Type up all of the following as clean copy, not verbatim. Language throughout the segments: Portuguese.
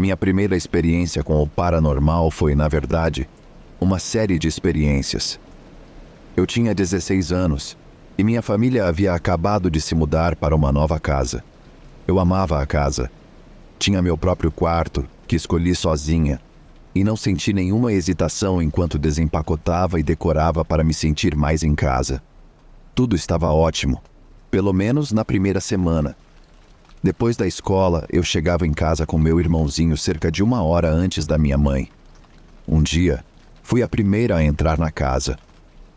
Minha primeira experiência com o paranormal foi, na verdade, uma série de experiências. Eu tinha 16 anos e minha família havia acabado de se mudar para uma nova casa. Eu amava a casa. Tinha meu próprio quarto, que escolhi sozinha, e não senti nenhuma hesitação enquanto desempacotava e decorava para me sentir mais em casa. Tudo estava ótimo, pelo menos na primeira semana. Depois da escola, eu chegava em casa com meu irmãozinho cerca de 1 hora antes da minha mãe. Um dia, fui a primeira a entrar na casa.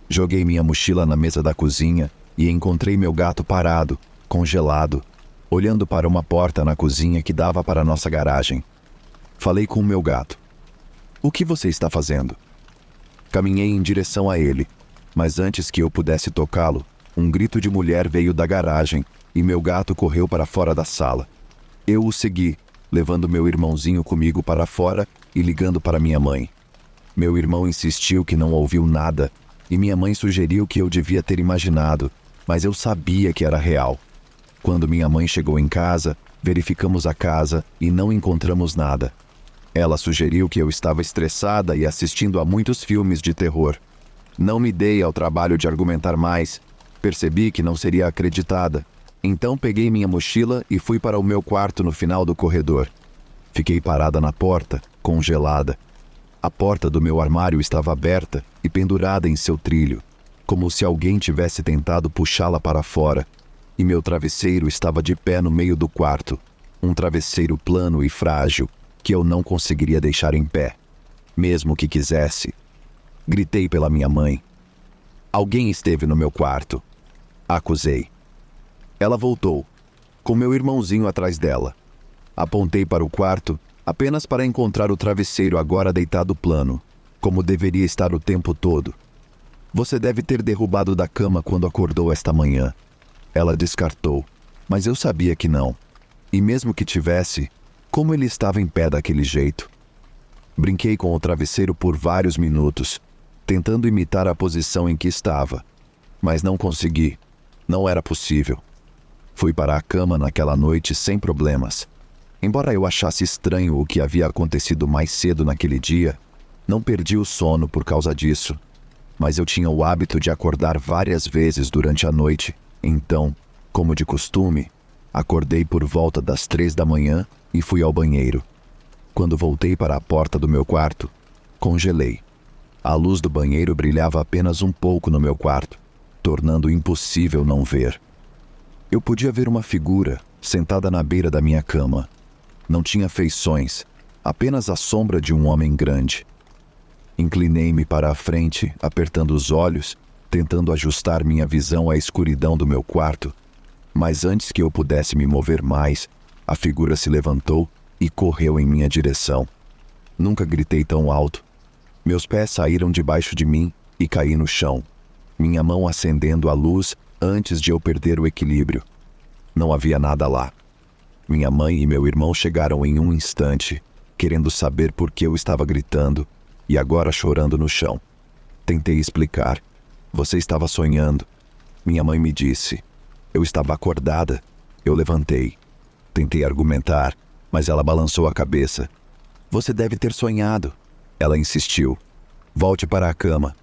Joguei minha mochila na mesa da cozinha e encontrei meu gato parado, congelado, olhando para uma porta na cozinha que dava para a nossa garagem. Falei com o meu gato. "O que você está fazendo?" Caminhei em direção a ele, mas antes que eu pudesse tocá-lo, um grito de mulher veio da garagem e meu gato correu para fora da sala. Eu o segui, levando meu irmãozinho comigo para fora e ligando para minha mãe. Meu irmão insistiu que não ouviu nada e minha mãe sugeriu que eu devia ter imaginado, mas eu sabia que era real. Quando minha mãe chegou em casa, verificamos a casa e não encontramos nada. Ela sugeriu que eu estava estressada e assistindo a muitos filmes de terror. Não me dei ao trabalho de argumentar mais. Percebi que não seria acreditada. Então peguei minha mochila e fui para o meu quarto no final do corredor. Fiquei parada na porta, congelada. A porta do meu armário estava aberta e pendurada em seu trilho, como se alguém tivesse tentado puxá-la para fora. E meu travesseiro estava de pé no meio do quarto, um travesseiro plano e frágil, que eu não conseguiria deixar em pé, mesmo que quisesse. Gritei pela minha mãe. "Alguém esteve no meu quarto", acusei. Ela voltou, com meu irmãozinho atrás dela. Apontei para o quarto, apenas para encontrar o travesseiro agora deitado plano, como deveria estar o tempo todo. "Você deve ter derrubado da cama quando acordou esta manhã", ela descartou, mas eu sabia que não. E mesmo que tivesse, como ele estava em pé daquele jeito? Brinquei com o travesseiro por vários minutos, tentando imitar a posição em que estava, mas não consegui. Não era possível. Fui para a cama naquela noite sem problemas. Embora eu achasse estranho o que havia acontecido mais cedo naquele dia, não perdi o sono por causa disso. Mas eu tinha o hábito de acordar várias vezes durante a noite. Então, como de costume, acordei por volta das 3 da manhã e fui ao banheiro. Quando voltei para a porta do meu quarto, congelei. A luz do banheiro brilhava apenas um pouco no meu quarto, tornando impossível não ver. Eu podia ver uma figura sentada na beira da minha cama. Não tinha feições, apenas a sombra de um homem grande. Inclinei-me para a frente, apertando os olhos, tentando ajustar minha visão à escuridão do meu quarto. Mas antes que eu pudesse me mover mais, a figura se levantou e correu em minha direção. Nunca gritei tão alto. Meus pés saíram debaixo de mim e caí no chão, minha mão acendendo a luz antes de eu perder o equilíbrio. Não havia nada lá. Minha mãe e meu irmão chegaram em um instante, querendo saber por que eu estava gritando e agora chorando no chão. Tentei explicar. "Você estava sonhando", minha mãe me disse. Eu estava acordada. Eu levantei. Tentei argumentar, mas ela balançou a cabeça. "Você deve ter sonhado", ela insistiu. "Volte para a cama."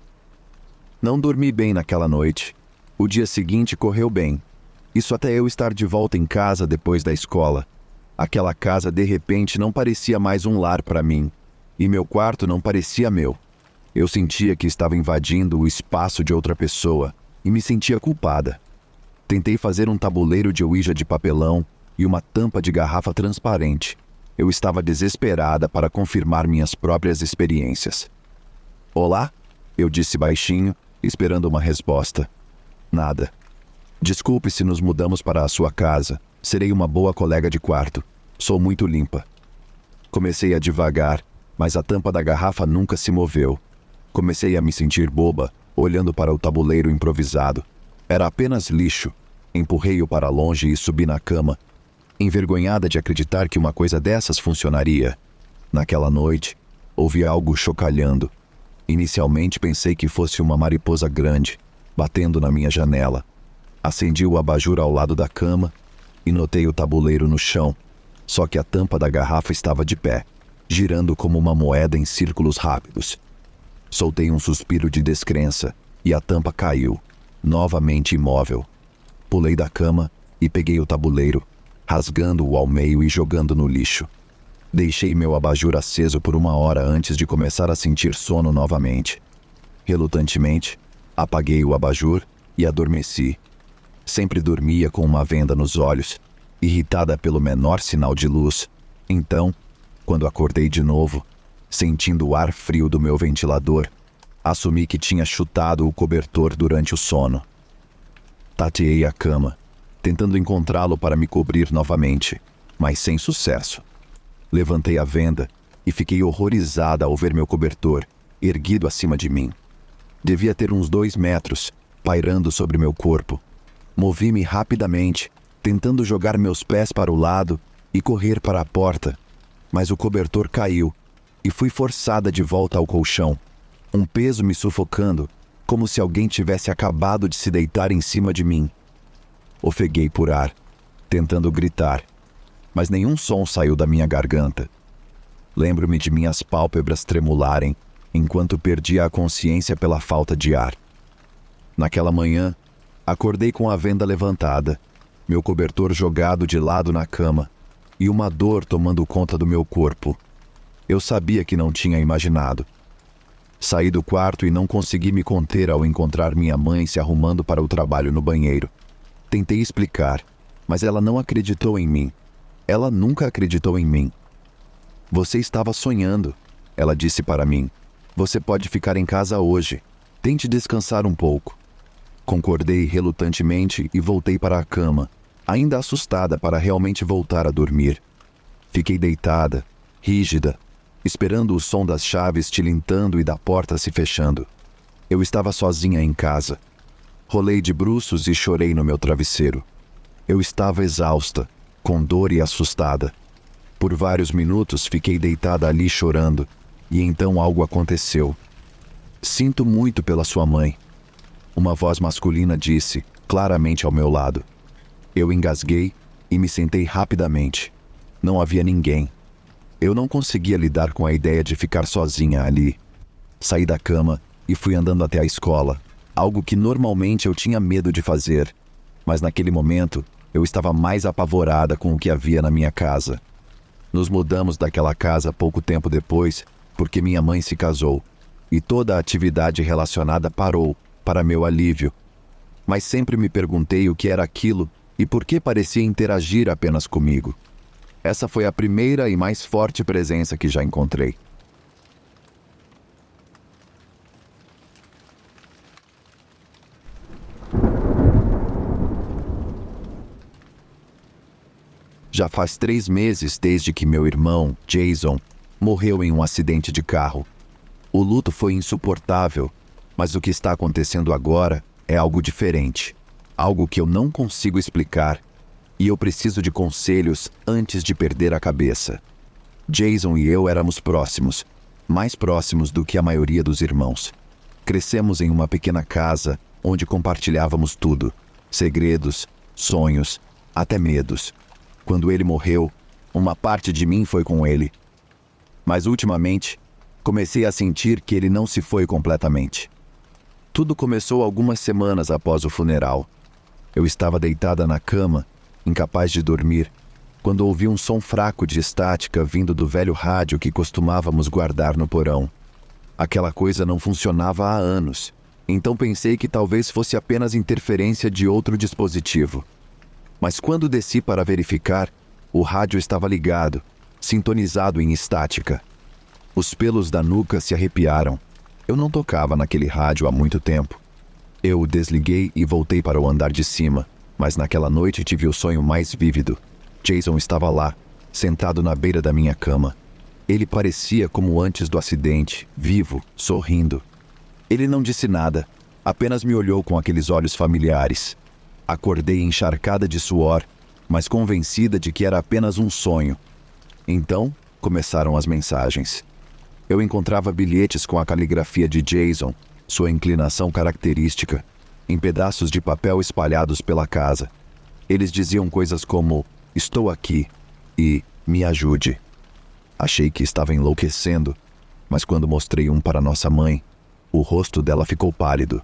Não dormi bem naquela noite. O dia seguinte correu bem. Isso até eu estar de volta em casa depois da escola. Aquela casa de repente não parecia mais um lar para mim. E meu quarto não parecia meu. Eu sentia que estava invadindo o espaço de outra pessoa e me sentia culpada. Tentei fazer um tabuleiro de ouija de papelão e uma tampa de garrafa transparente. Eu estava desesperada para confirmar minhas próprias experiências. "Olá?", eu disse baixinho, esperando uma resposta. Nada. "Desculpe se nos mudamos para a sua casa. Serei uma boa colega de quarto. Sou muito limpa." Comecei a divagar, mas a tampa da garrafa nunca se moveu. Comecei a me sentir boba, olhando para o tabuleiro improvisado. Era apenas lixo. Empurrei-o para longe e subi na cama, envergonhada de acreditar que uma coisa dessas funcionaria. Naquela noite, ouvi algo chocalhando. Inicialmente pensei que fosse uma mariposa grande, batendo na minha janela. Acendi o abajur ao lado da cama e notei o tabuleiro no chão, só que a tampa da garrafa estava de pé. girando como uma moeda em círculos rápidos. Soltei um suspiro de descrença e a tampa caiu, novamente imóvel. Pulei da cama e peguei o tabuleiro, rasgando-o ao meio e jogando no lixo. Deixei meu abajur aceso por 1 hora antes de começar a sentir sono novamente. Relutantemente, apaguei o abajur e adormeci. Sempre dormia com uma venda nos olhos, irritada pelo menor sinal de luz. Então, quando acordei de novo, sentindo o ar frio do meu ventilador, assumi que tinha chutado o cobertor durante o sono. Tateei a cama, tentando encontrá-lo para me cobrir novamente, mas sem sucesso. Levantei a venda e fiquei horrorizada ao ver meu cobertor erguido acima de mim. Devia ter uns 2 metros, pairando sobre meu corpo. Movi-me rapidamente, tentando jogar meus pés para o lado e correr para a porta, mas o cobertor caiu e fui forçada de volta ao colchão, um peso me sufocando, como se alguém tivesse acabado de se deitar em cima de mim. Ofeguei por ar, tentando gritar, mas nenhum som saiu da minha garganta. Lembro-me de minhas pálpebras tremularem enquanto perdia a consciência pela falta de ar. Naquela manhã, acordei com a venda levantada, meu cobertor jogado de lado na cama e uma dor tomando conta do meu corpo. Eu sabia que não tinha imaginado. Saí do quarto e não consegui me conter ao encontrar minha mãe se arrumando para o trabalho no banheiro. Tentei explicar, mas ela não acreditou em mim. Ela nunca acreditou em mim. "Você estava sonhando", ela disse para mim. "Você pode ficar em casa hoje. Tente descansar um pouco." Concordei relutantemente e voltei para a cama, ainda assustada para realmente voltar a dormir. Fiquei deitada, rígida, esperando o som das chaves tilintando e da porta se fechando. Eu estava sozinha em casa. Rolei de bruços e chorei no meu travesseiro. Eu estava exausta, com dor e assustada. Por vários minutos fiquei deitada ali chorando, e então algo aconteceu. "Sinto muito pela sua mãe", uma voz masculina disse, claramente ao meu lado. Eu engasguei e me sentei rapidamente. Não havia ninguém. Eu não conseguia lidar com a ideia de ficar sozinha ali. Saí da cama e fui andando até a escola, algo que normalmente eu tinha medo de fazer, mas naquele momento eu estava mais apavorada com o que havia na minha casa. Nos mudamos daquela casa pouco tempo depois, porque minha mãe se casou, e toda a atividade relacionada parou, para meu alívio. Mas sempre me perguntei o que era aquilo e por que parecia interagir apenas comigo. Essa foi a primeira e mais forte presença que já encontrei. Já faz 3 meses desde que meu irmão, Jason, morreu em um acidente de carro. O luto foi insuportável, mas o que está acontecendo agora é algo diferente, algo que eu não consigo explicar, e eu preciso de conselhos antes de perder a cabeça. Jason e eu éramos próximos, mais próximos do que a maioria dos irmãos. Crescemos em uma pequena casa onde compartilhávamos tudo, segredos, sonhos, até medos. Quando ele morreu, uma parte de mim foi com ele. Mas ultimamente, comecei a sentir que ele não se foi completamente. Tudo começou algumas semanas após o funeral. Eu estava deitada na cama, incapaz de dormir, quando ouvi um som fraco de estática vindo do velho rádio que costumávamos guardar no porão. Aquela coisa não funcionava há anos, então pensei que talvez fosse apenas interferência de outro dispositivo. Mas quando desci para verificar, o rádio estava ligado, sintonizado em estática. Os pelos da nuca se arrepiaram. Eu não tocava naquele rádio há muito tempo. Eu o desliguei e voltei para o andar de cima, mas naquela noite tive o sonho mais vívido. Jason estava lá, sentado na beira da minha cama. Ele parecia como antes do acidente, vivo, sorrindo. Ele não disse nada, apenas me olhou com aqueles olhos familiares. Acordei encharcada de suor, mas convencida de que era apenas um sonho. Então, começaram as mensagens. Eu encontrava bilhetes com a caligrafia de Jason, sua inclinação característica, em pedaços de papel espalhados pela casa. Eles diziam coisas como: "Estou aqui" e "Me ajude". Achei que estava enlouquecendo, mas quando mostrei um para nossa mãe, o rosto dela ficou pálido.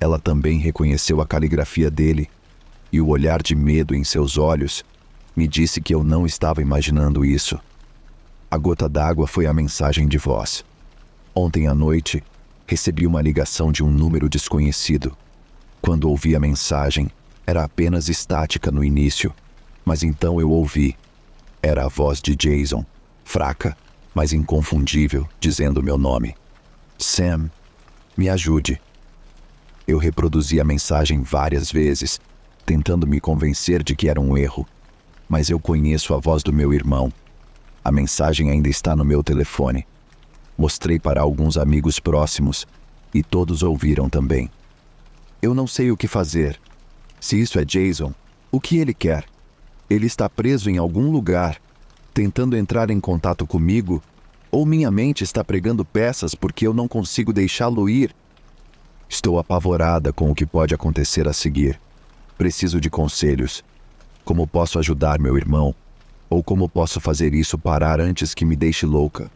Ela também reconheceu a caligrafia dele, e o olhar de medo em seus olhos me disse que eu não estava imaginando isso. A gota d'água foi a mensagem de voz. Ontem à noite, recebi uma ligação de um número desconhecido. Quando ouvi a mensagem, era apenas estática no início, mas então eu ouvi. Era a voz de Jason, fraca, mas inconfundível, dizendo meu nome. Sam, me ajude. Eu reproduzi a mensagem várias vezes, tentando me convencer de que era um erro, mas eu conheço a voz do meu irmão. A mensagem ainda está no meu telefone. Mostrei para alguns amigos próximos e todos ouviram também. Eu não sei o que fazer. Se isso é Jason, o que ele quer? Ele está preso em algum lugar, tentando entrar em contato comigo, ou minha mente está pregando peças porque eu não consigo deixá-lo ir? Estou apavorada com o que pode acontecer a seguir. Preciso de conselhos. Como posso ajudar meu irmão? Ou como posso fazer isso parar antes que me deixe louca?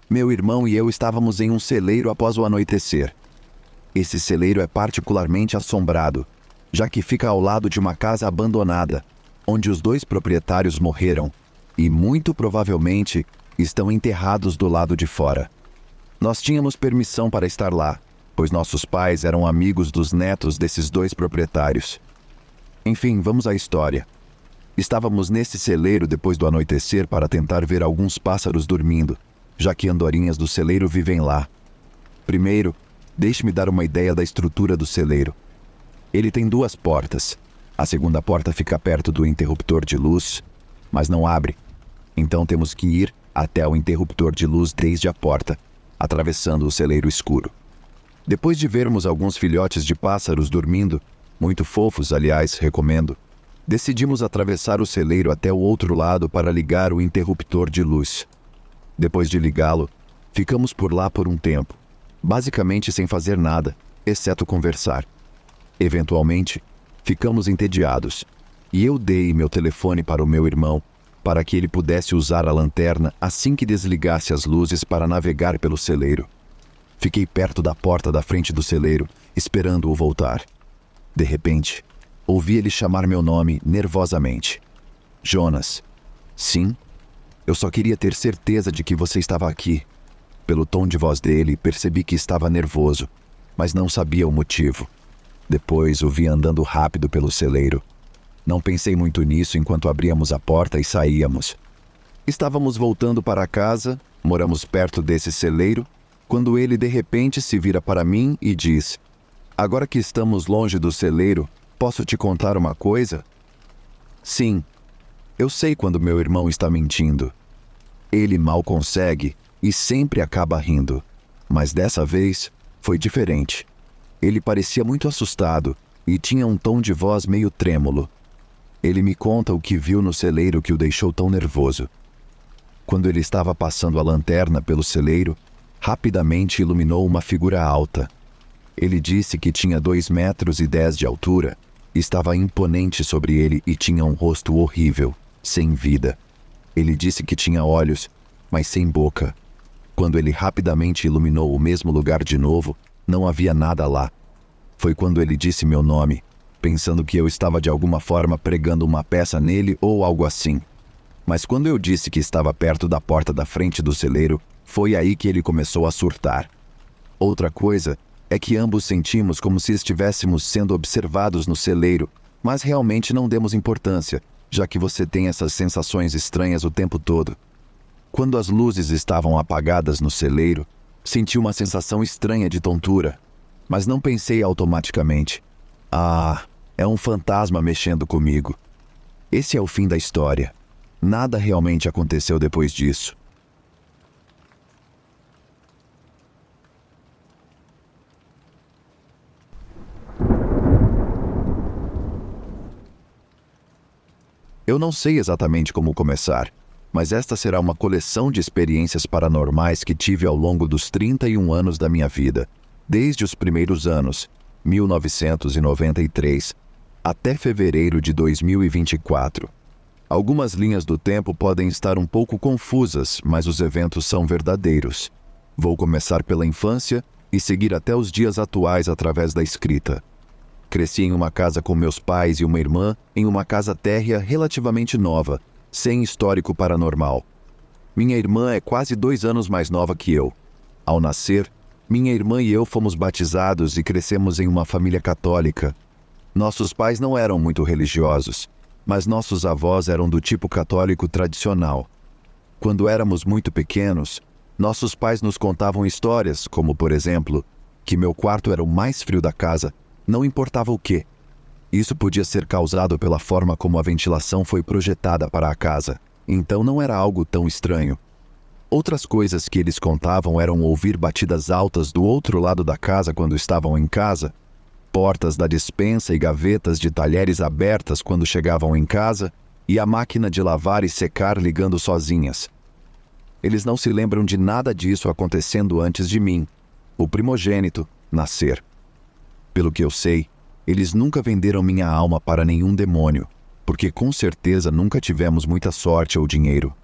Meu irmão e eu estávamos em um celeiro após o anoitecer. Esse celeiro é particularmente assombrado, já que fica ao lado de uma casa abandonada, onde os dois proprietários morreram e, muito provavelmente, estão enterrados do lado de fora. Nós tínhamos permissão para estar lá, pois nossos pais eram amigos dos netos desses dois proprietários. Enfim, vamos à história. Estávamos nesse celeiro depois do anoitecer para tentar ver alguns pássaros dormindo, já que andorinhas do celeiro vivem lá. Primeiro, deixe-me dar uma ideia da estrutura do celeiro. Ele tem 2 portas. A segunda porta fica perto do interruptor de luz, mas não abre. Então temos que ir até o interruptor de luz desde a porta, atravessando o celeiro escuro. Depois de vermos alguns filhotes de pássaros dormindo, muito fofos, aliás, recomendo, decidimos atravessar o celeiro até o outro lado para ligar o interruptor de luz. Depois de ligá-lo, ficamos por lá por um tempo, basicamente sem fazer nada, exceto conversar. Eventualmente, ficamos entediados, e eu dei meu telefone para o meu irmão, para que ele pudesse usar a lanterna assim que desligasse as luzes para navegar pelo celeiro. Fiquei perto da porta da frente do celeiro, esperando-o voltar. De repente, ouvi ele chamar meu nome nervosamente. Jonas. Sim? Eu só queria ter certeza de que você estava aqui. Pelo tom de voz dele, percebi que estava nervoso, mas não sabia o motivo. Depois o vi andando rápido pelo celeiro. Não pensei muito nisso enquanto abríamos a porta e saíamos. Estávamos voltando para casa, moramos perto desse celeiro, quando ele de repente se vira para mim e diz: agora que estamos longe do celeiro, posso te contar uma coisa? Sim. Eu sei quando meu irmão está mentindo. Ele mal consegue e sempre acaba rindo. Mas dessa vez foi diferente. Ele parecia muito assustado e tinha um tom de voz meio trêmulo. Ele me conta o que viu no celeiro que o deixou tão nervoso. Quando ele estava passando a lanterna pelo celeiro, rapidamente iluminou uma figura alta. Ele disse que tinha 2,10 metros de altura, estava imponente sobre ele e tinha um rosto horrível, sem vida. Ele disse que tinha olhos, mas sem boca. Quando ele rapidamente iluminou o mesmo lugar de novo, não havia nada lá. Foi quando ele disse meu nome, pensando que eu estava de alguma forma pregando uma peça nele ou algo assim. Mas quando eu disse que estava perto da porta da frente do celeiro, foi aí que ele começou a surtar. Outra coisa é que ambos sentimos como se estivéssemos sendo observados no celeiro, mas realmente não demos importância, já que você tem essas sensações estranhas o tempo todo. Quando as luzes estavam apagadas no celeiro, senti uma sensação estranha de tontura, mas não pensei automaticamente: ah, é um fantasma mexendo comigo. Esse é o fim da história. Nada realmente aconteceu depois disso. Eu não sei exatamente como começar. mas esta será uma coleção de experiências paranormais que tive ao longo dos 31 anos da minha vida, desde os primeiros anos, 1993, até fevereiro de 2024. Algumas linhas do tempo podem estar um pouco confusas, mas os eventos são verdadeiros. Vou começar pela infância e seguir até os dias atuais através da escrita. Cresci em uma casa com meus pais e uma irmã, em uma casa térrea relativamente nova, sem histórico paranormal. Minha irmã é quase 2 anos mais nova que eu. Ao nascer, minha irmã e eu fomos batizados e crescemos em uma família católica. Nossos pais não eram muito religiosos, mas nossos avós eram do tipo católico tradicional. Quando éramos muito pequenos, nossos pais nos contavam histórias, como, por exemplo, que meu quarto era o mais frio da casa, não importava o quê. Isso podia ser causado pela forma como a ventilação foi projetada para a casa, então não era algo tão estranho. Outras coisas que eles contavam eram ouvir batidas altas do outro lado da casa quando estavam em casa, portas da despensa e gavetas de talheres abertas quando chegavam em casa e a máquina de lavar e secar ligando sozinhas. Eles não se lembram de nada disso acontecendo antes de mim, o primogênito, nascer. Pelo que eu sei, eles nunca venderam minha alma para nenhum demônio, porque com certeza nunca tivemos muita sorte ou dinheiro.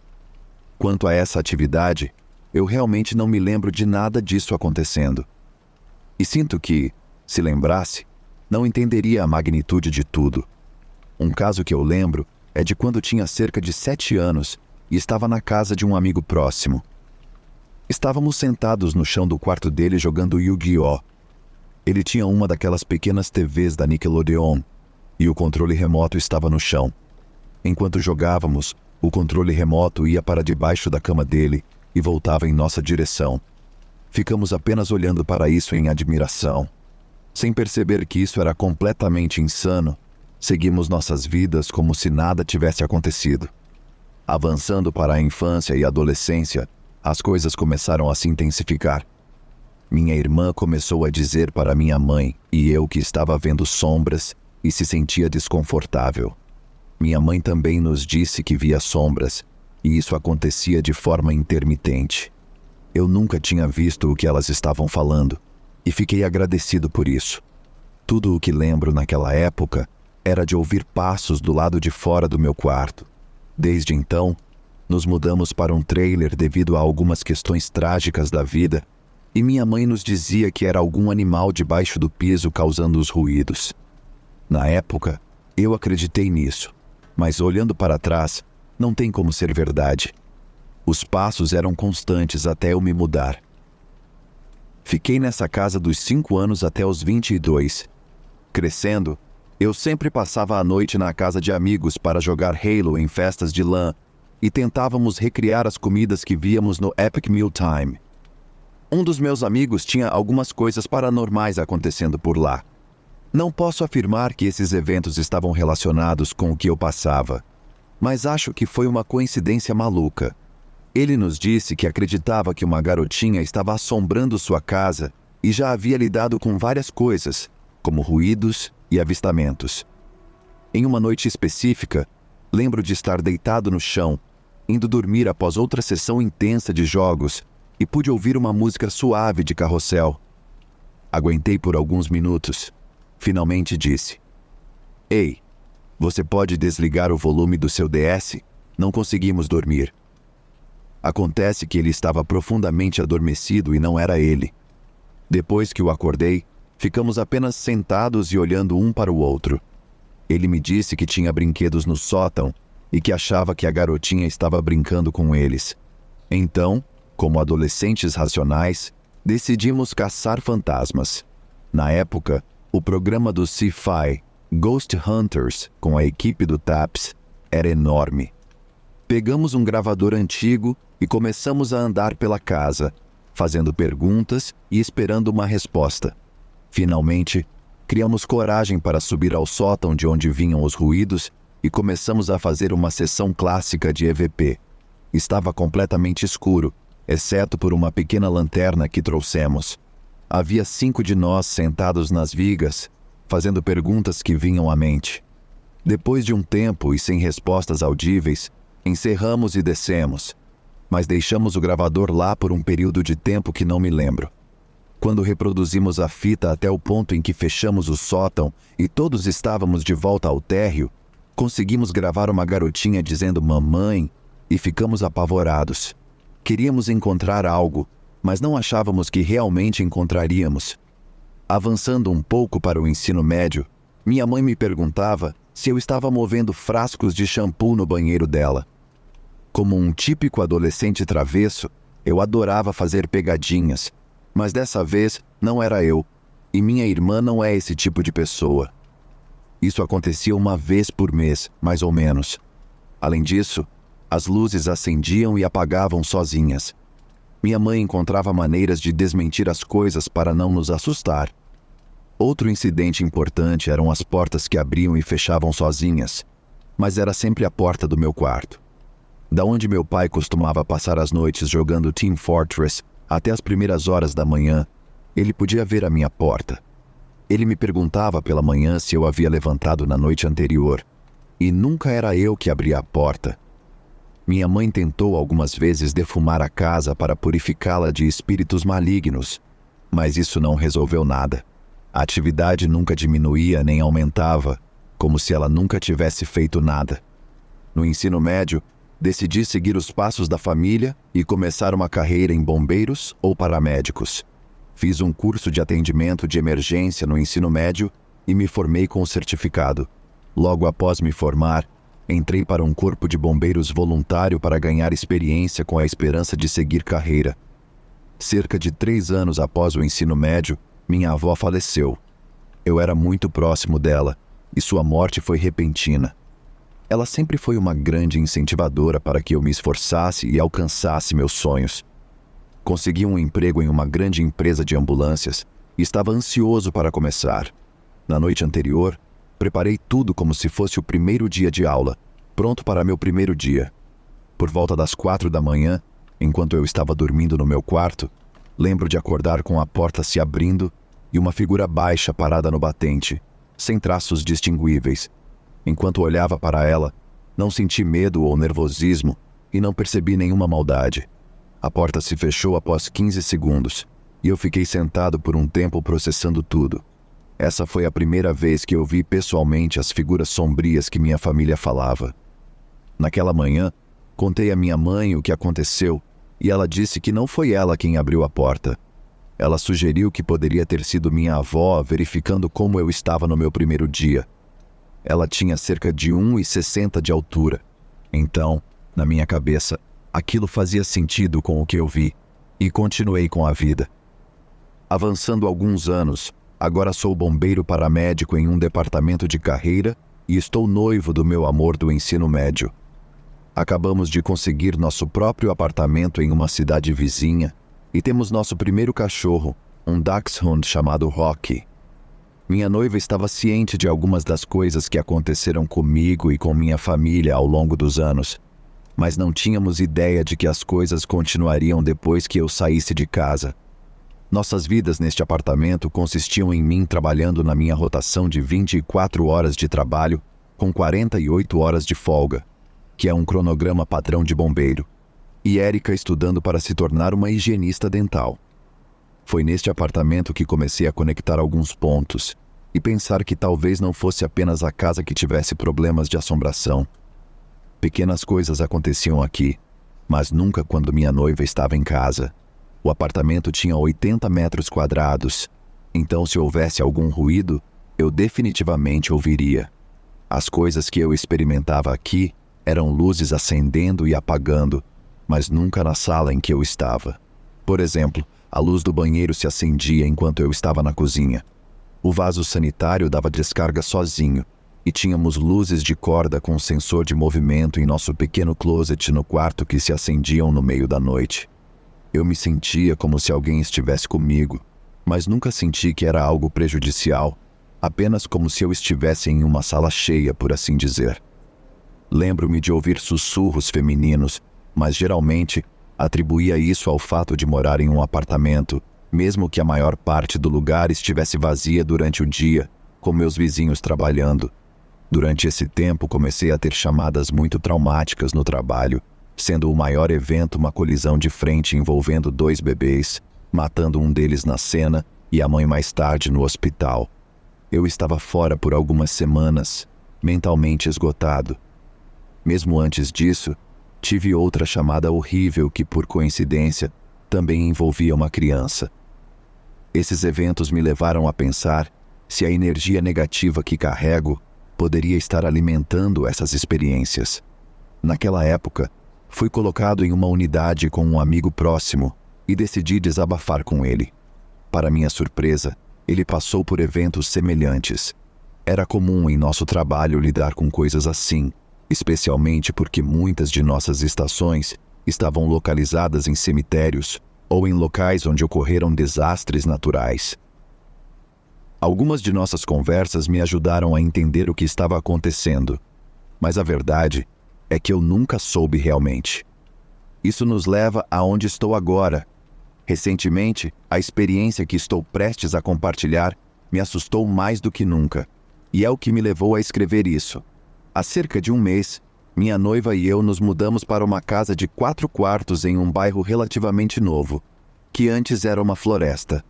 Quanto a essa atividade, eu realmente não me lembro de nada disso acontecendo. E sinto que, se lembrasse, não entenderia a magnitude de tudo. Um caso que eu lembro é de quando tinha cerca de 7 anos e estava na casa de um amigo próximo. Estávamos sentados no chão do quarto dele jogando Yu-Gi-Oh! Ele tinha uma daquelas pequenas TVs da Nickelodeon e o controle remoto estava no chão. Enquanto jogávamos, o controle remoto ia para debaixo da cama dele e voltava em nossa direção. Ficamos apenas olhando para isso em admiração. Sem perceber que isso era completamente insano, seguimos nossas vidas como se nada tivesse acontecido. Avançando para a infância e adolescência, as coisas começaram a se intensificar. Minha irmã começou a dizer para minha mãe e eu que estava vendo sombras e se sentia desconfortável. Minha mãe também nos disse que via sombras, e isso acontecia de forma intermitente. Eu nunca tinha visto o que elas estavam falando, e fiquei agradecido por isso. Tudo o que lembro naquela época era de ouvir passos do lado de fora do meu quarto. Desde então, nos mudamos para um trailer devido a algumas questões trágicas da vida, e minha mãe nos dizia que era algum animal debaixo do piso causando os ruídos. Na época, eu acreditei nisso, mas olhando para trás, não tem como ser verdade. Os passos eram constantes até eu me mudar. Fiquei nessa casa dos 5 anos até os 22. Crescendo, eu sempre passava a noite na casa de amigos para jogar Halo em festas de LAN e tentávamos recriar as comidas que víamos no Epic Meal Time. Um dos meus amigos tinha algumas coisas paranormais acontecendo por lá. Não posso afirmar que esses eventos estavam relacionados com o que eu passava, mas acho que foi uma coincidência maluca. Ele nos disse que acreditava que uma garotinha estava assombrando sua casa e já havia lidado com várias coisas, como ruídos e avistamentos. Em uma noite específica, lembro de estar deitado no chão, indo dormir após outra sessão intensa de jogos, e pude ouvir uma música suave de carrossel. Aguentei por alguns minutos. Finalmente disse: "Ei, você pode desligar o volume do seu DS? Não conseguimos dormir." Acontece que ele estava profundamente adormecido e não era ele. Depois que o acordei, ficamos apenas sentados e olhando um para o outro. Ele me disse que tinha brinquedos no sótão e que achava que a garotinha estava brincando com eles. Então, como adolescentes racionais, decidimos caçar fantasmas. Na época, o programa do Sci-Fi, Ghost Hunters, com a equipe do TAPS, era enorme. Pegamos um gravador antigo e começamos a andar pela casa, fazendo perguntas e esperando uma resposta. Finalmente, criamos coragem para subir ao sótão de onde vinham os ruídos e começamos a fazer uma sessão clássica de EVP. Estava completamente escuro, exceto por uma pequena lanterna que trouxemos. Havia 5 de nós sentados nas vigas, fazendo perguntas que vinham à mente. Depois de um tempo e sem respostas audíveis, Encerramos e descemos, mas deixamos o gravador lá por um período de tempo que não me lembro. Quando reproduzimos a fita até o ponto em que fechamos o sótão e todos estávamos de volta ao térreo, conseguimos gravar uma garotinha dizendo mamãe e ficamos apavorados. Queríamos encontrar algo, mas não achávamos que realmente encontraríamos. Avançando um pouco para o ensino médio, minha mãe me perguntava se eu estava movendo frascos de shampoo no banheiro dela. Como um típico adolescente travesso, eu adorava fazer pegadinhas, mas dessa vez não era eu, e minha irmã não é esse tipo de pessoa. Isso acontecia uma vez por mês, mais ou menos. Além disso, as luzes acendiam e apagavam sozinhas. Minha mãe encontrava maneiras de desmentir as coisas para não nos assustar. Outro incidente importante eram as portas que abriam e fechavam sozinhas, mas era sempre a porta do meu quarto. Da onde meu pai costumava passar as noites jogando Team Fortress até as primeiras horas da manhã, ele podia ver a minha porta. Ele me perguntava pela manhã se eu havia levantado na noite anterior, e nunca era eu que abria a porta. Minha mãe tentou algumas vezes defumar a casa para purificá-la de espíritos malignos, mas isso não resolveu nada. A atividade nunca diminuía nem aumentava, como se ela nunca tivesse feito nada. No ensino médio, decidi seguir os passos da família e começar uma carreira em bombeiros ou paramédicos. Fiz um curso de atendimento de emergência no ensino médio e me formei com o certificado. Logo após me formar, entrei para um corpo de bombeiros voluntário para ganhar experiência com a esperança de seguir carreira. Cerca de 3 anos após o ensino médio, minha avó faleceu. Eu era muito próximo dela e sua morte foi repentina. Ela sempre foi uma grande incentivadora para que eu me esforçasse e alcançasse meus sonhos. Consegui um emprego em uma grande empresa de ambulâncias e estava ansioso para começar. Na noite anterior, preparei tudo como se fosse o primeiro dia de aula, pronto para meu primeiro dia. Por volta das 4 da manhã, enquanto eu estava dormindo no meu quarto, lembro de acordar com a porta se abrindo e uma figura baixa parada no batente, sem traços distinguíveis. Enquanto olhava para ela, não senti medo ou nervosismo e não percebi nenhuma maldade. A porta se fechou após 15 segundos e eu fiquei sentado por um tempo processando tudo. Essa foi a primeira vez que eu vi pessoalmente as figuras sombrias que minha família falava. Naquela manhã, contei à minha mãe o que aconteceu e ela disse que não foi ela quem abriu a porta. Ela sugeriu que poderia ter sido minha avó verificando como eu estava no meu primeiro dia. Ela tinha cerca de 1,60 de altura. Então, na minha cabeça, aquilo fazia sentido com o que eu vi, e continuei com a vida. Avançando alguns anos, agora sou bombeiro paramédico em um departamento de carreira e estou noivo do meu amor do ensino médio. Acabamos de conseguir nosso próprio apartamento em uma cidade vizinha e temos nosso primeiro cachorro, um Dachshund chamado Rocky. Minha noiva estava ciente de algumas das coisas que aconteceram comigo e com minha família ao longo dos anos, mas não tínhamos ideia de que as coisas continuariam depois que eu saísse de casa. Nossas vidas neste apartamento consistiam em mim trabalhando na minha rotação de 24 horas de trabalho com 48 horas de folga, que é um cronograma padrão de bombeiro, e Érica estudando para se tornar uma higienista dental. Foi neste apartamento que comecei a conectar alguns pontos e pensar que talvez não fosse apenas a casa que tivesse problemas de assombração. Pequenas coisas aconteciam aqui, mas nunca quando minha noiva estava em casa. O apartamento tinha 80 metros quadrados, então se houvesse algum ruído, eu definitivamente ouviria. As coisas que eu experimentava aqui eram luzes acendendo e apagando, mas nunca na sala em que eu estava. Por exemplo, a luz do banheiro se acendia enquanto eu estava na cozinha. O vaso sanitário dava descarga sozinho e tínhamos luzes de corda com sensor de movimento em nosso pequeno closet no quarto que se acendiam no meio da noite. Eu me sentia como se alguém estivesse comigo, mas nunca senti que era algo prejudicial, apenas como se eu estivesse em uma sala cheia, por assim dizer. Lembro-me de ouvir sussurros femininos, mas geralmente atribuía isso ao fato de morar em um apartamento, mesmo que a maior parte do lugar estivesse vazia durante o dia, com meus vizinhos trabalhando. Durante esse tempo, comecei a ter chamadas muito traumáticas no trabalho, sendo o maior evento uma colisão de frente envolvendo 2 bebês, matando um deles na cena e a mãe mais tarde no hospital. Eu estava fora por algumas semanas, mentalmente esgotado. Mesmo antes disso, tive outra chamada horrível que, por coincidência, também envolvia uma criança. Esses eventos me levaram a pensar se a energia negativa que carrego poderia estar alimentando essas experiências. Naquela época, fui colocado em uma unidade com um amigo próximo e decidi desabafar com ele. Para minha surpresa, ele passou por eventos semelhantes. Era comum em nosso trabalho lidar com coisas assim, especialmente porque muitas de nossas estações estavam localizadas em cemitérios ou em locais onde ocorreram desastres naturais. Algumas de nossas conversas me ajudaram a entender o que estava acontecendo, mas a verdade é que eu nunca soube realmente. Isso nos leva aonde estou agora. Recentemente, a experiência que estou prestes a compartilhar me assustou mais do que nunca, e é o que me levou a escrever isso. Há cerca de um mês, minha noiva e eu nos mudamos para uma casa de 4 quartos em um bairro relativamente novo, que antes era uma floresta.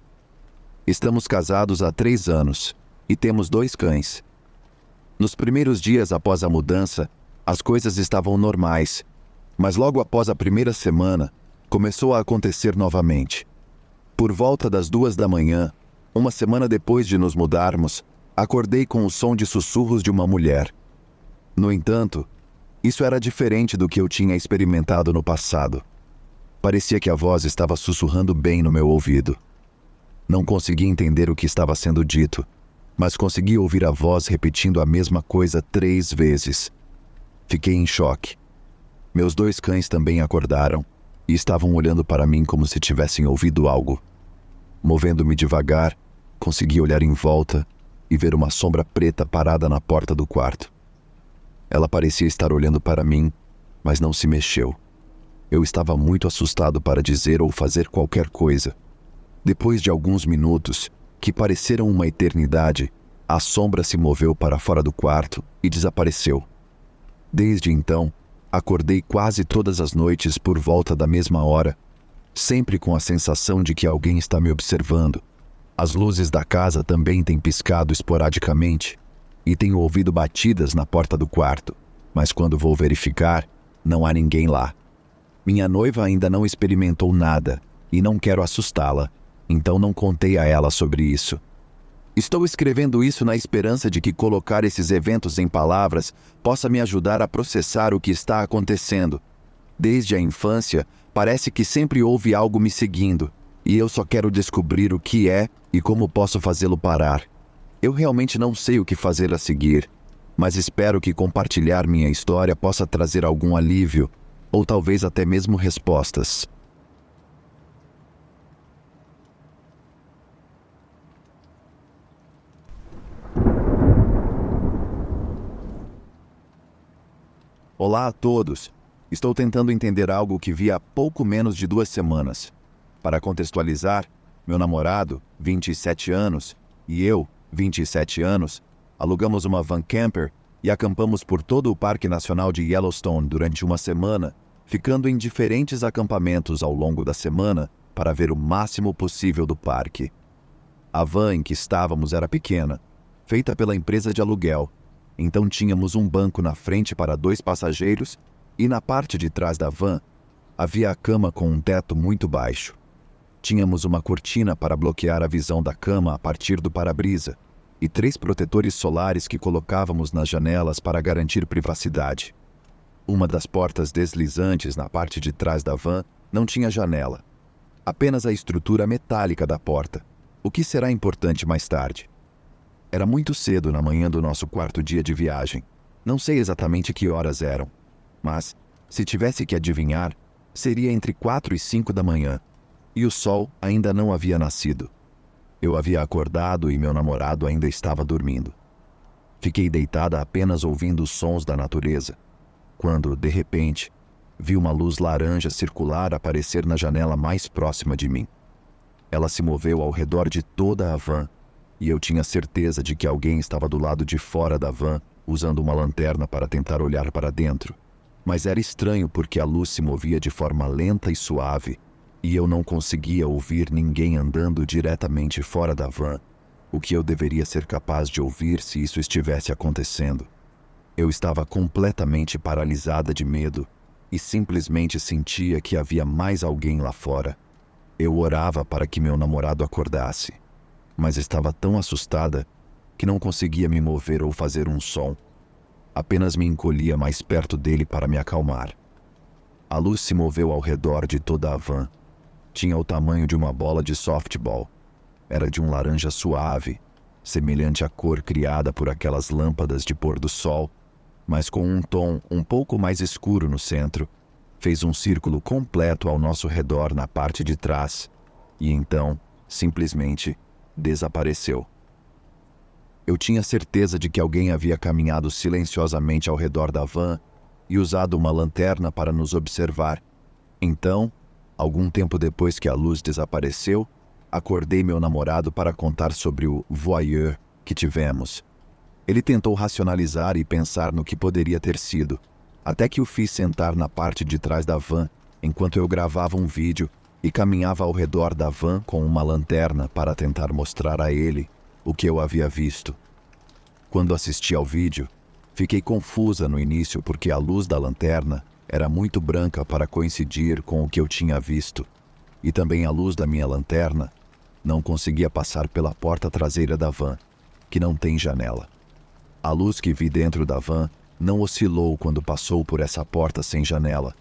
Estamos casados há 3 anos e temos 2 cães. Nos primeiros dias após a mudança, as coisas estavam normais, mas logo após a primeira semana, começou a acontecer novamente. Por volta das 2 da manhã, uma semana depois de nos mudarmos, acordei com o som de sussurros de uma mulher. No entanto, isso era diferente do que eu tinha experimentado no passado. Parecia que a voz estava sussurrando bem no meu ouvido. Não consegui entender o que estava sendo dito, mas consegui ouvir a voz repetindo a mesma coisa 3 vezes. Fiquei em choque. Meus 2 cães também acordaram e estavam olhando para mim como se tivessem ouvido algo. Movendo-me devagar, consegui olhar em volta e ver uma sombra preta parada na porta do quarto. Ela parecia estar olhando para mim, mas não se mexeu. Eu estava muito assustado para dizer ou fazer qualquer coisa. Depois de alguns minutos, que pareceram uma eternidade, a sombra se moveu para fora do quarto e desapareceu. Desde então, acordei quase todas as noites por volta da mesma hora, sempre com a sensação de que alguém está me observando. As luzes da casa também têm piscado esporadicamente e tenho ouvido batidas na porta do quarto, mas quando vou verificar, não há ninguém lá. Minha noiva ainda não experimentou nada e não quero assustá-la, então não contei a ela sobre isso. Estou escrevendo isso na esperança de que colocar esses eventos em palavras possa me ajudar a processar o que está acontecendo. Desde a infância, parece que sempre houve algo me seguindo, e eu só quero descobrir o que é e como posso fazê-lo parar. Eu realmente não sei o que fazer a seguir, mas espero que compartilhar minha história possa trazer algum alívio, ou talvez até mesmo respostas. Olá a todos! Estou tentando entender algo que vi há pouco menos de 2 semanas. Para contextualizar, meu namorado, 27 anos, e eu, 27 anos, alugamos uma van camper e acampamos por todo o Parque Nacional de Yellowstone durante uma semana, ficando em diferentes acampamentos ao longo da semana para ver o máximo possível do parque. A van em que estávamos era pequena, feita pela empresa de aluguel, então tínhamos um banco na frente para 2 passageiros e na parte de trás da van havia a cama com um teto muito baixo. Tínhamos uma cortina para bloquear a visão da cama a partir do para-brisa e 3 protetores solares que colocávamos nas janelas para garantir privacidade. Uma das portas deslizantes na parte de trás da van não tinha janela, apenas a estrutura metálica da porta, o que será importante mais tarde. Era muito cedo na manhã do nosso 4º dia de viagem. Não sei exatamente que horas eram, mas, se tivesse que adivinhar, seria entre 4 e 5 da manhã, e o sol ainda não havia nascido. Eu havia acordado e meu namorado ainda estava dormindo. Fiquei deitada apenas ouvindo os sons da natureza, quando, de repente, vi uma luz laranja circular aparecer na janela mais próxima de mim. Ela se moveu ao redor de toda a van, e eu tinha certeza de que alguém estava do lado de fora da van, usando uma lanterna para tentar olhar para dentro. Mas era estranho porque a luz se movia de forma lenta e suave, e eu não conseguia ouvir ninguém andando diretamente fora da van, o que eu deveria ser capaz de ouvir se isso estivesse acontecendo. Eu estava completamente paralisada de medo e simplesmente sentia que havia mais alguém lá fora. Eu orava para que meu namorado acordasse, mas estava tão assustada que não conseguia me mover ou fazer um som. Apenas me encolhia mais perto dele para me acalmar. A luz se moveu ao redor de toda a van. Tinha o tamanho de uma bola de softball. Era de um laranja suave, semelhante à cor criada por aquelas lâmpadas de pôr do sol, mas com um tom um pouco mais escuro no centro. Fez um círculo completo ao nosso redor na parte de trás, e então, simplesmente, desapareceu. Eu tinha certeza de que alguém havia caminhado silenciosamente ao redor da van e usado uma lanterna para nos observar. Então, algum tempo depois que a luz desapareceu, acordei meu namorado para contar sobre o voyeur que tivemos. Ele tentou racionalizar e pensar no que poderia ter sido, até que o fiz sentar na parte de trás da van enquanto eu gravava um vídeo e caminhava ao redor da van com uma lanterna para tentar mostrar a ele o que eu havia visto. Quando assisti ao vídeo, fiquei confusa no início porque a luz da lanterna era muito branca para coincidir com o que eu tinha visto, e também a luz da minha lanterna não conseguia passar pela porta traseira da van, que não tem janela. A luz que vi dentro da van não oscilou quando passou por essa porta sem janela.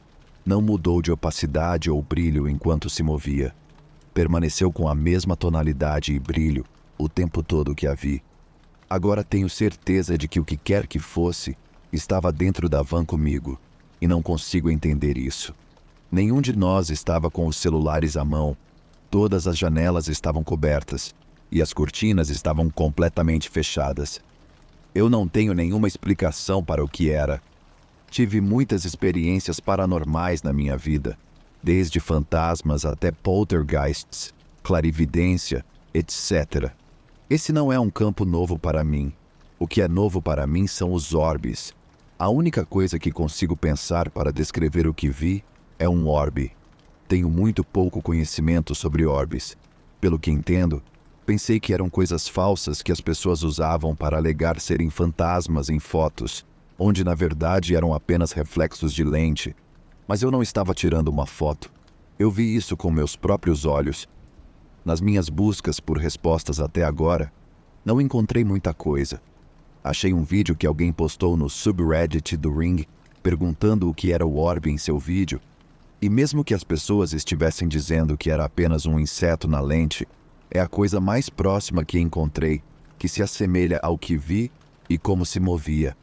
Não mudou de opacidade ou brilho enquanto se movia. Permaneceu com a mesma tonalidade e brilho o tempo todo que a vi. Agora tenho certeza de que o que quer que fosse estava dentro da van comigo, e não consigo entender isso. Nenhum de nós estava com os celulares à mão. Todas as janelas estavam cobertas, e as cortinas estavam completamente fechadas. Eu não tenho nenhuma explicação para o que era. Tive muitas experiências paranormais na minha vida, desde fantasmas até poltergeists, clarividência, etc. Esse não é um campo novo para mim. O que é novo para mim são os orbes. A única coisa que consigo pensar para descrever o que vi é um orbe. Tenho muito pouco conhecimento sobre orbes. Pelo que entendo, pensei que eram coisas falsas que as pessoas usavam para alegar serem fantasmas em fotos, onde na verdade eram apenas reflexos de lente. Mas eu não estava tirando uma foto. Eu vi isso com meus próprios olhos. Nas minhas buscas por respostas até agora, não encontrei muita coisa. Achei um vídeo que alguém postou no subreddit do Ring, perguntando o que era o orbe em seu vídeo, e mesmo que as pessoas estivessem dizendo que era apenas um inseto na lente, é a coisa mais próxima que encontrei, que se assemelha ao que vi e como se movia.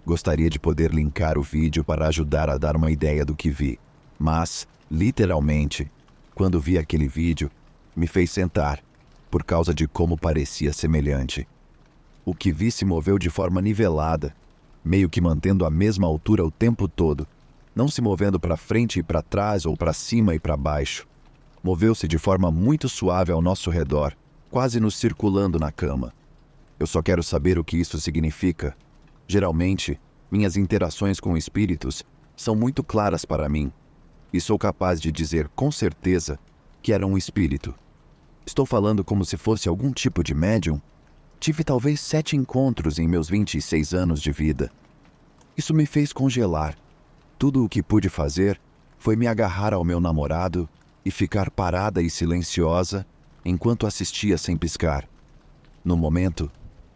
Gostaria de poder linkar o vídeo para ajudar a dar uma ideia do que vi, mas, literalmente, quando vi aquele vídeo, me fez sentar, por causa de como parecia semelhante. O que vi se moveu de forma nivelada, meio que mantendo a mesma altura o tempo todo, não se movendo para frente e para trás ou para cima e para baixo. Moveu-se de forma muito suave ao nosso redor, quase nos circulando na cama. Eu só quero saber o que isso significa. Geralmente, minhas interações com espíritos são muito claras para mim, e sou capaz de dizer com certeza que era um espírito. Estou falando como se fosse algum tipo de médium? Tive talvez 7 encontros em meus 26 anos de vida. Isso me fez congelar. Tudo o que pude fazer foi me agarrar ao meu namorado e ficar parada e silenciosa enquanto assistia sem piscar. No momento,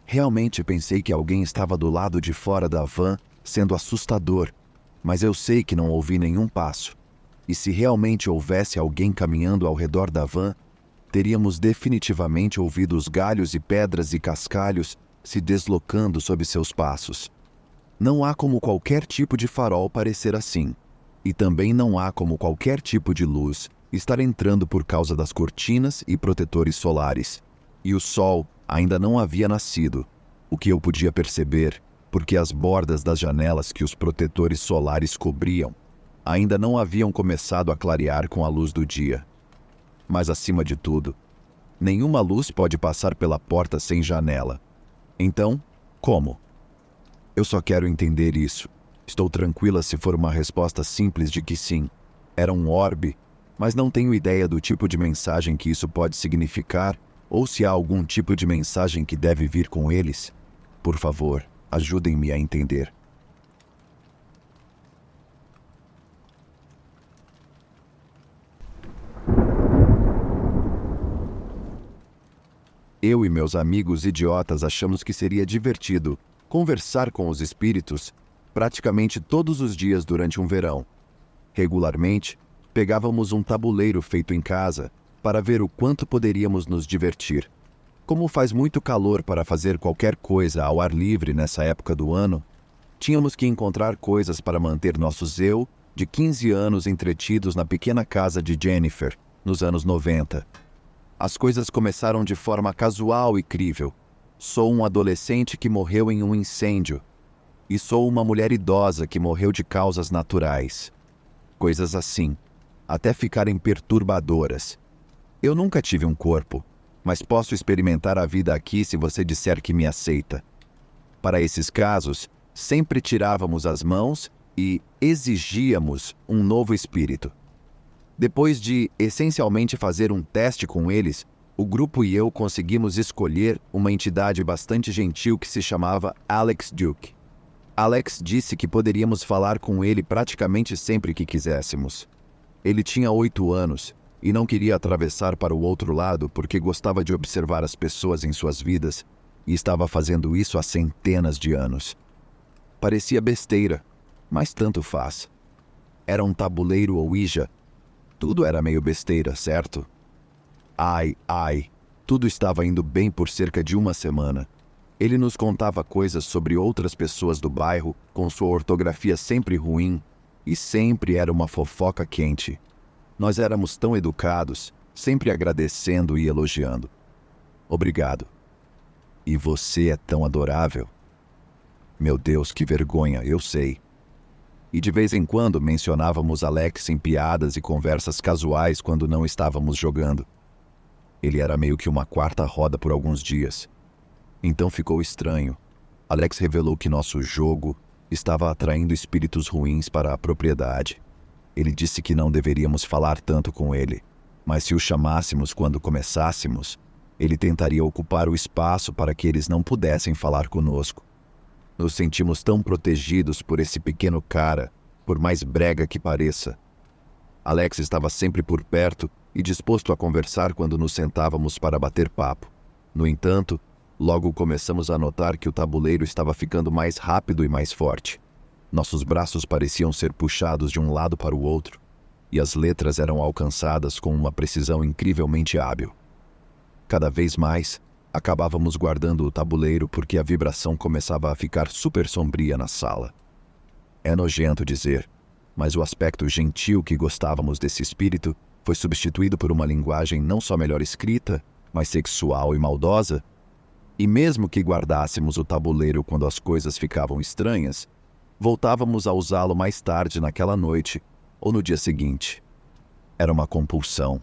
realmente pensei que alguém estava do lado de fora da van, sendo assustador, mas eu sei que não ouvi nenhum passo. E se realmente houvesse alguém caminhando ao redor da van, teríamos definitivamente ouvido os galhos e pedras e cascalhos se deslocando sob seus passos. Não há como qualquer tipo de farol parecer assim, e também não há como qualquer tipo de luz estar entrando por causa das cortinas e protetores solares. E o sol ainda não havia nascido, o que eu podia perceber, porque as bordas das janelas que os protetores solares cobriam ainda não haviam começado a clarear com a luz do dia. Mas acima de tudo, nenhuma luz pode passar pela porta sem janela. Então, como? Eu só quero entender isso. Estou tranquila se for uma resposta simples de que sim. Era um orbe, mas não tenho ideia do tipo de mensagem que isso pode significar ou se há algum tipo de mensagem que deve vir com eles. Por favor, ajudem-me a entender. Eu e meus amigos idiotas achamos que seria divertido conversar com os espíritos praticamente todos os dias durante um verão. Regularmente, pegávamos um tabuleiro feito em casa para ver o quanto poderíamos nos divertir. Como faz muito calor para fazer qualquer coisa ao ar livre nessa época do ano, tínhamos que encontrar coisas para manter nossos eu de 15 anos entretidos na pequena casa de Jennifer, nos anos 90. As coisas começaram de forma casual e crível. Sou um adolescente que morreu em um incêndio. E sou uma mulher idosa que morreu de causas naturais. Coisas assim, até ficarem perturbadoras. Eu nunca tive um corpo, mas posso experimentar a vida aqui se você disser que me aceita. Para esses casos, sempre tirávamos as mãos e exigíamos um novo espírito. Depois de, essencialmente, fazer um teste com eles, o grupo e eu conseguimos escolher uma entidade bastante gentil que se chamava Alex Duke. Alex disse que poderíamos falar com ele praticamente sempre que quiséssemos. Ele tinha 8 anos e não queria atravessar para o outro lado porque gostava de observar as pessoas em suas vidas e estava fazendo isso há centenas de anos. Parecia besteira, mas tanto faz. Era um tabuleiro Ouija. Tudo era meio besteira, certo? Ai, tudo estava indo bem por cerca de uma semana. Ele nos contava coisas sobre outras pessoas do bairro, com sua ortografia sempre ruim, e sempre era uma fofoca quente. Nós éramos tão educados, sempre agradecendo e elogiando. Obrigado. E você é tão adorável. Meu Deus, que vergonha, eu sei. E de vez em quando mencionávamos Alex em piadas e conversas casuais quando não estávamos jogando. Ele era meio que uma quarta roda por alguns dias. Então ficou estranho. Alex revelou que nosso jogo estava atraindo espíritos ruins para a propriedade. Ele disse que não deveríamos falar tanto com ele, mas se o chamássemos quando começássemos, ele tentaria ocupar o espaço para que eles não pudessem falar conosco. Nos sentimos tão protegidos por esse pequeno cara, por mais brega que pareça. Alex estava sempre por perto e disposto a conversar quando nos sentávamos para bater papo. No entanto, logo começamos a notar que o tabuleiro estava ficando mais rápido e mais forte. Nossos braços pareciam ser puxados de um lado para o outro, e as letras eram alcançadas com uma precisão incrivelmente hábil. Cada vez mais, acabávamos guardando o tabuleiro porque a vibração começava a ficar super sombria na sala. É nojento dizer, mas o aspecto gentil que gostávamos desse espírito foi substituído por uma linguagem não só melhor escrita, mas sexual e maldosa. E mesmo que guardássemos o tabuleiro quando as coisas ficavam estranhas, voltávamos a usá-lo mais tarde naquela noite ou no dia seguinte. Era uma compulsão.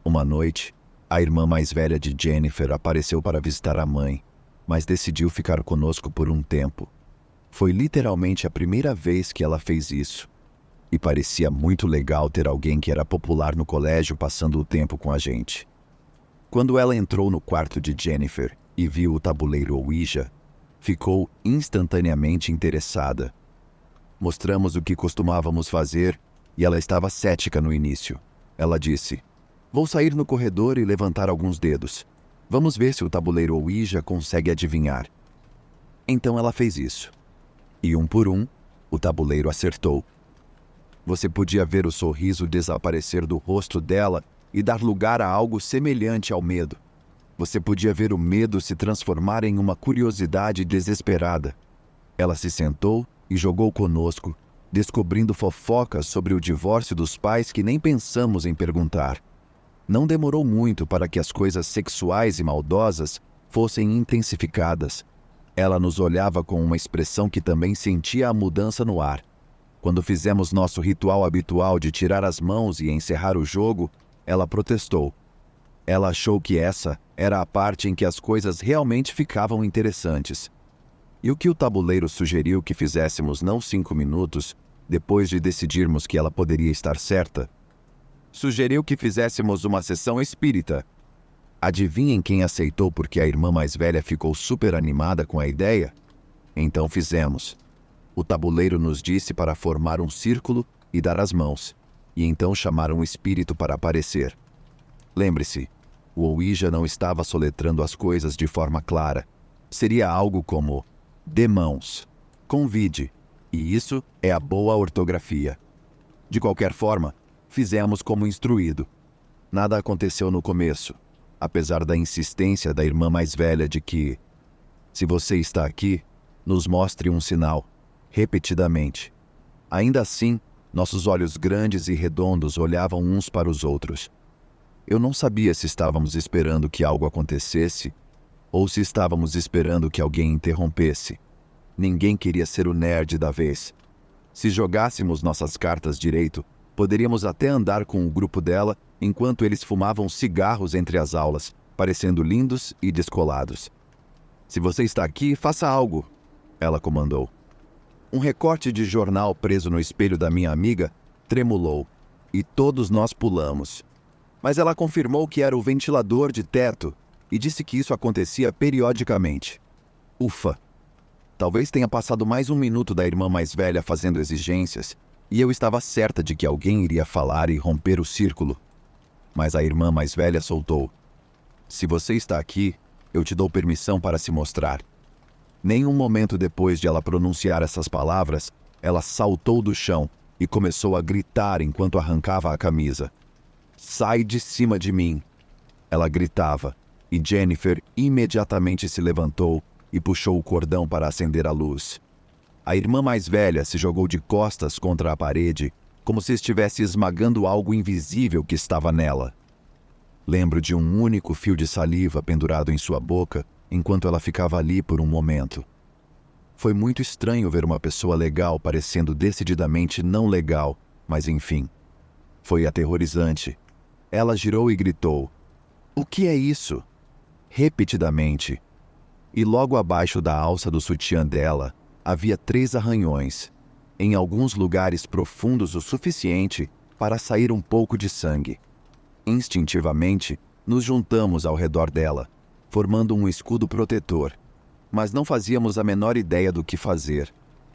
Uma noite, a irmã mais velha de Jennifer apareceu para visitar a mãe, mas decidiu ficar conosco por um tempo. Foi literalmente a primeira vez que ela fez isso. E parecia muito legal ter alguém que era popular no colégio passando o tempo com a gente. Quando ela entrou no quarto de Jennifer e viu o tabuleiro Ouija, ficou instantaneamente interessada. Mostramos o que costumávamos fazer e ela estava cética no início. Ela disse: "Vou sair no corredor e levantar alguns dedos. Vamos ver se o tabuleiro Ouija consegue adivinhar." Então ela fez isso. E um por um, o tabuleiro acertou. Você podia ver o sorriso desaparecer do rosto dela e dar lugar a algo semelhante ao medo. Você podia ver o medo se transformar em uma curiosidade desesperada. Ela se sentou e jogou conosco, descobrindo fofocas sobre o divórcio dos pais que nem pensamos em perguntar. Não demorou muito para que as coisas sexuais e maldosas fossem intensificadas. Ela nos olhava com uma expressão que também sentia a mudança no ar. Quando fizemos nosso ritual habitual de tirar as mãos e encerrar o jogo, ela protestou. Ela achou que essa era a parte em que as coisas realmente ficavam interessantes. E o que o tabuleiro sugeriu que fizéssemos não 5 minutos, depois de decidirmos que ela poderia estar certa? Sugeriu que fizéssemos uma sessão espírita. Adivinhem quem aceitou porque a irmã mais velha ficou super animada com a ideia? Então fizemos. O tabuleiro nos disse para formar um círculo e dar as mãos, e então chamar um espírito para aparecer. Lembre-se, o Ouija não estava soletrando as coisas de forma clara. Seria algo como: dê mãos, convide, e isso é a boa ortografia. De qualquer forma, fizemos como instruído. Nada aconteceu no começo, apesar da insistência da irmã mais velha de que, se você está aqui, nos mostre um sinal, repetidamente. Ainda assim, nossos olhos grandes e redondos olhavam uns para os outros. Eu não sabia se estávamos esperando que algo acontecesse ou se estávamos esperando que alguém interrompesse. Ninguém queria ser o nerd da vez. Se jogássemos nossas cartas direito, poderíamos até andar com o grupo dela enquanto eles fumavam cigarros entre as aulas, parecendo lindos e descolados. Se você está aqui, faça algo, ela comandou. Um recorte de jornal preso no espelho da minha amiga tremulou, e todos nós pulamos. Mas ela confirmou que era o ventilador de teto e disse que isso acontecia periodicamente. Ufa! Talvez tenha passado mais 1 minuto da irmã mais velha fazendo exigências, e eu estava certa de que alguém iria falar e romper o círculo. Mas a irmã mais velha soltou. Se você está aqui, eu te dou permissão para se mostrar. Nem um momento depois de ela pronunciar essas palavras, ela saltou do chão e começou a gritar enquanto arrancava a camisa. Sai de cima de mim! Ela gritava, e Jennifer imediatamente se levantou e puxou o cordão para acender a luz. A irmã mais velha se jogou de costas contra a parede, como se estivesse esmagando algo invisível que estava nela. Lembro de um único fio de saliva pendurado em sua boca enquanto ela ficava ali por um momento. Foi muito estranho ver uma pessoa legal parecendo decididamente não legal, mas enfim. Foi aterrorizante. Ela girou e gritou: "O que é isso?" Repetidamente. E logo abaixo da alça do sutiã dela, havia 3 arranhões, em alguns lugares profundos o suficiente para sair um pouco de sangue. Instintivamente, nos juntamos ao redor dela, formando um escudo protetor, mas não fazíamos a menor ideia do que fazer,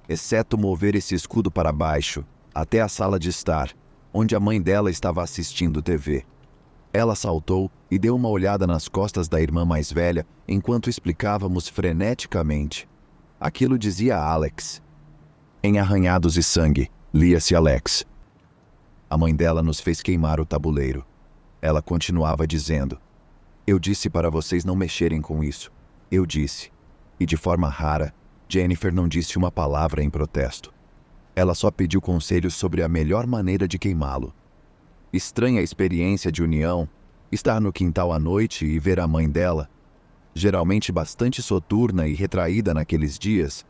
exceto mover esse escudo para baixo, até a sala de estar, onde a mãe dela estava assistindo TV. Ela saltou e deu uma olhada nas costas da irmã mais velha enquanto explicávamos freneticamente. Aquilo dizia Alex. Em arranhados e sangue, lia-se Alex. A mãe dela nos fez queimar o tabuleiro. Ela continuava dizendo: "Eu disse para vocês não mexerem com isso. Eu disse." E de forma rara, Jennifer não disse uma palavra em protesto. Ela só pediu conselhos sobre a melhor maneira de queimá-lo. Estranha experiência de união, estar no quintal à noite e ver a mãe dela, geralmente bastante soturna e retraída naqueles dias,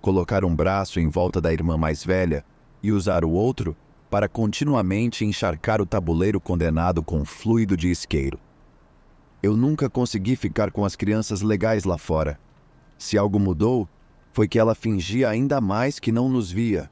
colocar um braço em volta da irmã mais velha e usar o outro para continuamente encharcar o tabuleiro condenado com fluido de isqueiro. Eu nunca consegui ficar com as crianças legais lá fora. Se algo mudou, foi que ela fingia ainda mais que não nos via.